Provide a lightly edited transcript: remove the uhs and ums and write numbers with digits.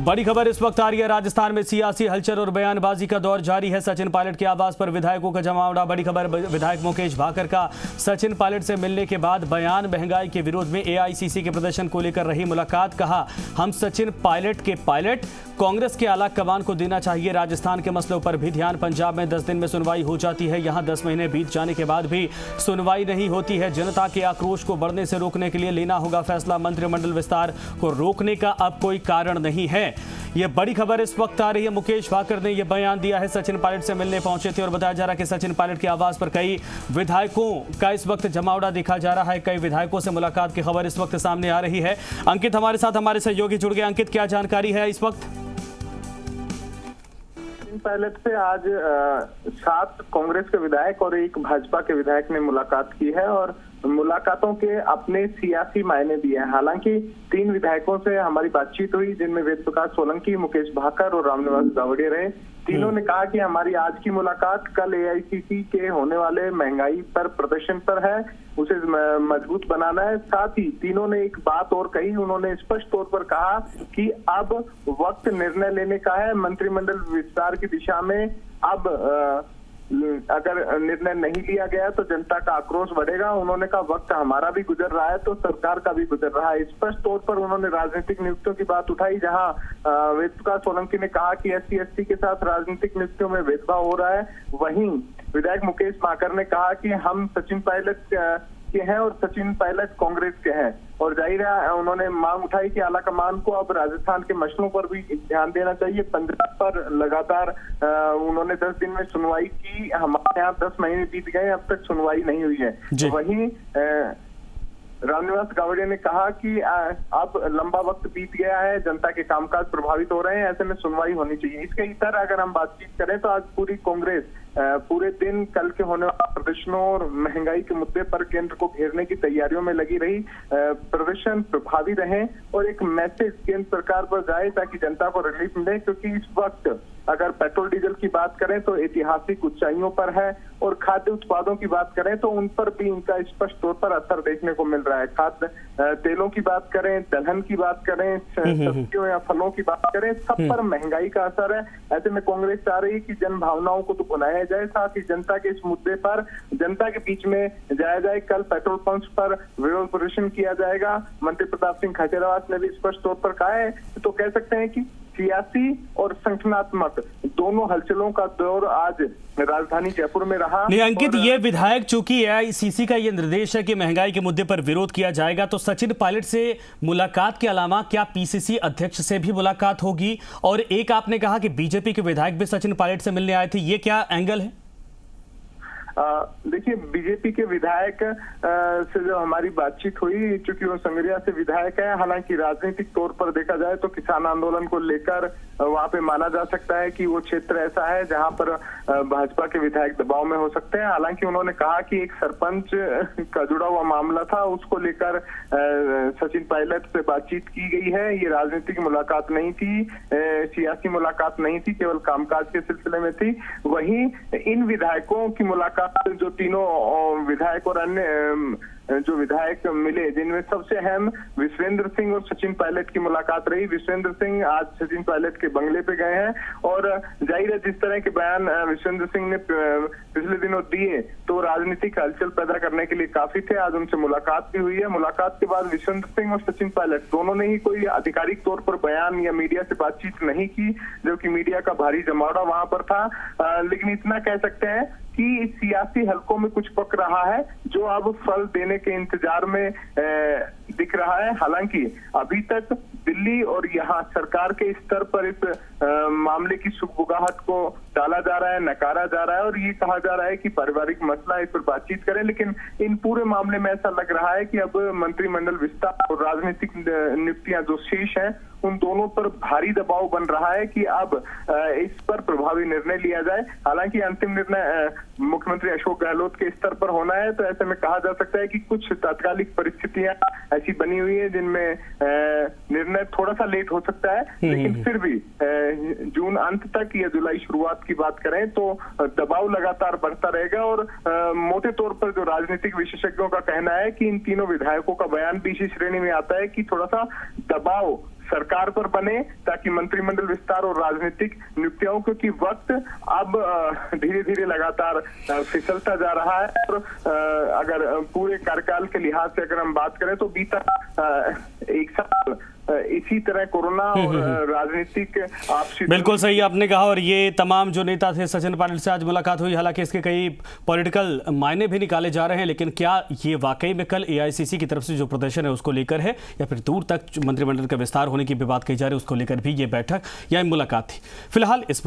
बड़ी खबर इस वक्त आ रही है। राजस्थान में सियासी हलचल और बयानबाजी का दौर जारी है। सचिन पायलट के आवास पर विधायकों का जमावड़ा। बड़ी खबर, विधायक मुकेश भाकर का सचिन पायलट से मिलने के बाद बयान। महंगाई के विरोध में एआईसीसी के प्रदर्शन को लेकर रही मुलाकात। कहा, हम सचिन पायलट के पायलट, कांग्रेस के आला कमान को देना चाहिए राजस्थान के मसलों पर भी ध्यान। पंजाब में 10 दिन में सुनवाई हो जाती है, यहाँ 10 महीने बीत जाने के बाद भी सुनवाई नहीं होती है। जनता के आक्रोश को बढ़ने से रोकने के लिए लेना होगा फैसला। मंत्रिमंडल विस्तार को रोकने का अब कोई कारण नहीं है। यह बड़ी खबर इस वक्त आ रही है। मुकेश भाकर ने यह बयान दिया है। सचिन पायलट से मिलने पहुंचे थे और बताया जा रहा है कि सचिन पायलट के आवास पर कई विधायकों का इस वक्त जमावड़ा देखा जा रहा है। कई विधायकों से मुलाकात की खबर इस वक्त सामने आ रही है। अंकित हमारे साथ, हमारे सहयोगी जुड़ गए। अंकित, क्या जानकारी है इस वक्त? पायलट से आज 7 कांग्रेस के विधायक और 1 भाजपा के विधायक ने मुलाकात की है और मुलाकातों के अपने सियासी मायने दिए हैं। हालांकि 3 विधायकों से हमारी बातचीत हुई, जिनमें वेद प्रकाश सोलंकी, मुकेश भाकर और रामनिवास गावड़े रहे। तीनों ने कहा कि हमारी आज की मुलाकात कल एआईसीसी के होने वाले महंगाई पर प्रदर्शन पर है, उसे मजबूत बनाना है। साथ ही तीनों ने एक बात और कही, उन्होंने स्पष्ट तौर पर कहा कि अब वक्त निर्णय लेने का है। मंत्रिमंडल विस्तार की दिशा में अब अगर निर्णय नहीं लिया गया तो जनता का आक्रोश बढ़ेगा। उन्होंने कहा, वक्त हमारा भी गुजर रहा है तो सरकार का भी गुजर रहा है। स्पष्ट तौर पर उन्होंने राजनीतिक नियुक्तियों की बात उठाई, जहां वेद प्रकाश सोलंकी ने कहा कि SC/ST के साथ राजनीतिक नियुक्तियों में भेदभाव हो रहा है। वहीं विधायक मुकेश भाकर ने कहा कि हम सचिन पायलट के हैं और सचिन पायलट कांग्रेस के हैं, और जाहिर है उन्होंने मांग उठाई कि आला कमान को अब राजस्थान के मसलों पर भी ध्यान देना चाहिए। पंजाब पर लगातार उन्होंने 10 दिन में सुनवाई की, हमारे यहाँ 10 महीने बीत गए, अब तक सुनवाई नहीं हुई है। तो वहीं रामनिवास गावड़े ने कहा कि अब लंबा वक्त बीत गया है, जनता के कामकाज प्रभावित हो रहे हैं, ऐसे में सुनवाई होनी चाहिए। इसके इतर अगर हम बातचीत करें तो आज पूरी कांग्रेस पूरे दिन कल के होने वाले प्रदर्शनों और महंगाई के मुद्दे पर केंद्र को घेरने की तैयारियों में लगी रही। प्रदर्शन प्रभावी रहे और एक मैसेज केंद्र सरकार पर जाए ताकि जनता को रिलीफ मिले, क्योंकि इस वक्त अगर पेट्रोल डीजल की बात करें तो ऐतिहासिक ऊंचाइयों पर है, और खाद्य उत्पादों की बात करें तो उन पर भी इनका स्पष्ट तौर पर असर देखने को मिल रहा है। खाद्य तेलों की बात करें, दलहन की बात करें, सब्जियों या फलों की बात करें, सब पर महंगाई का असर है। ऐसे में कांग्रेस चाह रही है कि जन भावनाओं को तो बुलाया जाए, साथ ही जनता के इस मुद्दे पर जनता के बीच में जाया जाए। कल पेट्रोल पंप पर विरोध प्रदर्शन किया जाएगा। मंत्री प्रताप सिंह खाचरियावास ने भी स्पष्ट तौर पर कहा है। तो कह सकते हैं कि सियासी और संगठनात्मक दोनों हलचलों का दौर आज राजधानी जयपुर में रहा। नहीं अंकित, ये विधायक, चूंकि एआईसीसी का ये निर्देश है कि महंगाई के मुद्दे पर विरोध किया जाएगा, तो सचिन पायलट से मुलाकात के अलावा क्या पीसीसी अध्यक्ष से भी मुलाकात होगी? और एक आपने कहा कि बीजेपी के विधायक भी सचिन पायलट से मिलने आए थे, ये क्या एंगल है? देखिए, बीजेपी के विधायक से जो हमारी बातचीत हुई, चूंकि वो संगरिया से विधायक है, हालांकि राजनीतिक तौर पर देखा जाए तो किसान आंदोलन को लेकर वहां पे माना जा सकता है कि वो क्षेत्र ऐसा है जहां पर भाजपा के विधायक दबाव में हो सकते हैं। हालांकि उन्होंने कहा कि एक सरपंच का जुड़ा हुआ मामला था, उसको लेकर सचिन पायलट से बातचीत की गई है। ये राजनीतिक मुलाकात नहीं थी, सियासी मुलाकात नहीं थी, केवल कामकाज के सिलसिले में थी। वहीं इन विधायकों की मुलाकात, जो तीनों विधायक और अन्य जो विधायक मिले, जिनमें सबसे अहम विश्वेंद्र सिंह और सचिन पायलट की मुलाकात रही। विश्वेंद्र सिंह आज सचिन पायलट के बंगले पे गए हैं, और जाहिर है जिस तरह के बयान विश्वेंद्र सिंह ने पिछले दिनों दिए तो राजनीतिक हलचल पैदा करने के लिए काफी थे। आज उनसे मुलाकात भी हुई है। मुलाकात के बाद विश्वेंद्र सिंह और सचिन पायलट दोनों ने ही कोई आधिकारिक तौर पर बयान या मीडिया से बातचीत नहीं की, जबकि मीडिया का भारी जमावड़ा वहां पर था। लेकिन इतना कह सकते हैं कि सियासी हलकों में कुछ पक रहा है, जो अब फल देने के इंतजार में दिख रहा है। हालांकि अभी तक दिल्ली और यहाँ सरकार के स्तर पर इस मामले की सुगबुगाहट को टाला जा रहा है, नकारा जा रहा है, और ये कहा जा रहा है कि पारिवारिक मसला, इस पर बातचीत करें। लेकिन इन पूरे मामले में ऐसा लग रहा है कि अब मंत्रिमंडल विस्तार और राजनीतिक नियुक्तियां जो शेष हैं, उन दोनों पर भारी दबाव बन रहा है कि अब इस पर प्रभावी निर्णय लिया जाए। हालांकि अंतिम निर्णय मुख्यमंत्री अशोक गहलोत के स्तर पर होना है, तो ऐसे में कहा जा सकता है कि कुछ तात्कालिक परिस्थितियां ऐसी बनी हुई है जिनमें निर्णय थोड़ा सा लेट हो सकता है। लेकिन फिर भी जून अंत तक या जुलाई शुरुआत की बात करें तो दबाव लगातार बढ़ता रहेगा। और मोटे तौर पर जो राजनीतिक विशेषज्ञों का कहना है कि इन तीनों विधायकों का बयान भी इसी श्रेणी में आता है कि थोड़ा सा दबाव सरकार पर बने ताकि मंत्रिमंडल विस्तार और राजनीतिक नियुक्तियों, क्योंकि वक्त अब धीरे धीरे लगातार फिसलता जा रहा है। और अगर पूरे कार्यकाल के लिहाज से अगर हम बात करें तो बीता एक साल इसी तरह कोरोना और राजनीतिक आपसी। बिल्कुल सही आपने कहा। और ये तमाम जो नेता थे, सचिन पायलट से आज मुलाकात हुई, हालांकि इसके कई पॉलिटिकल मायने भी निकाले जा रहे हैं, लेकिन क्या ये वाकई में कल एआईसीसी की तरफ से जो प्रदर्शन है उसको लेकर है, या फिर दूर तक मंत्रिमंडल का विस्तार होने की भी बात कही जा रही है उसको लेकर भी ये बैठक या मुलाकात थी? फिलहाल इस